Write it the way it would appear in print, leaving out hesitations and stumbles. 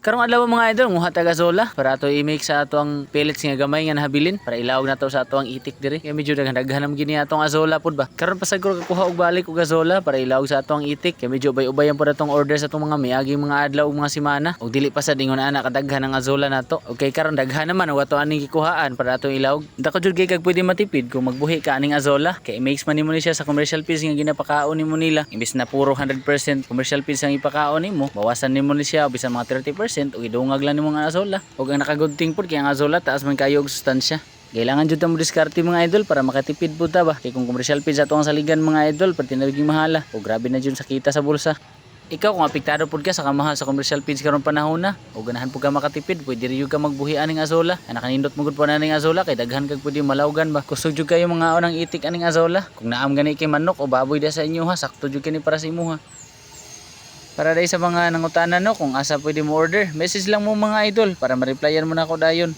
Karong adlaw mga idol, nguha ta gasola para ato i-make sa ato ang pellets nga gamay nga nahabilin para ilawag na to sa ato ang itik diri. Kaya medyo daghan gini atong azola pud ba. Karon pasag ko kuha og balik og gasola para ilawag sa ato ang itik. Kaya medyo ubay-ubayan pud atong order sa atong mga miaging mga adlaw ug mga semana. Og dili pa sa dingon ana kadaghan ang azola nato. Okay, karon daghan naman og ato aning gikuhaan para ato ilawag. Dako jud kay kag pwede matipid kung magbuhi ka aning azola. Kay i-mix man nimo ni siya sa commercial feeds nga ginapakaon nimo nila. Imbis na puro 100% commercial feeds ang ipakaon nimo, bawasan nimo ni siya bisan mga 30% ug idungag lang nimo nga azola. Ug ang nakagunting pud kay ang azola taas man kayo og sustansya. Kailangan jud ta mo diskarte mga idol para makatipid pud ta ba. Kay kung commercial feeds ato ang saligan mga idol, pati na naging mahala. O grabe na jud sa kita sa bulsa. Ikaw kung apektado pud ka sa kamahal sa commercial feeds karon panahon na, o ganahan pud ka makatipid, pwede rin ka magbuhi aning azola. Ana kanindot mo gud pa naning azola kay daghan kag pwede malawgan ba. Kusog jud kayo mga onang itik aning azola. Kung naam gani kay manok o baboy da sa inyo ha, sakto jud kini para sa imo ha. Para dahil sa mga nangutanan no kung asa pwede mo order, message lang mo mga idol para ma-replyan mo na ako dayon.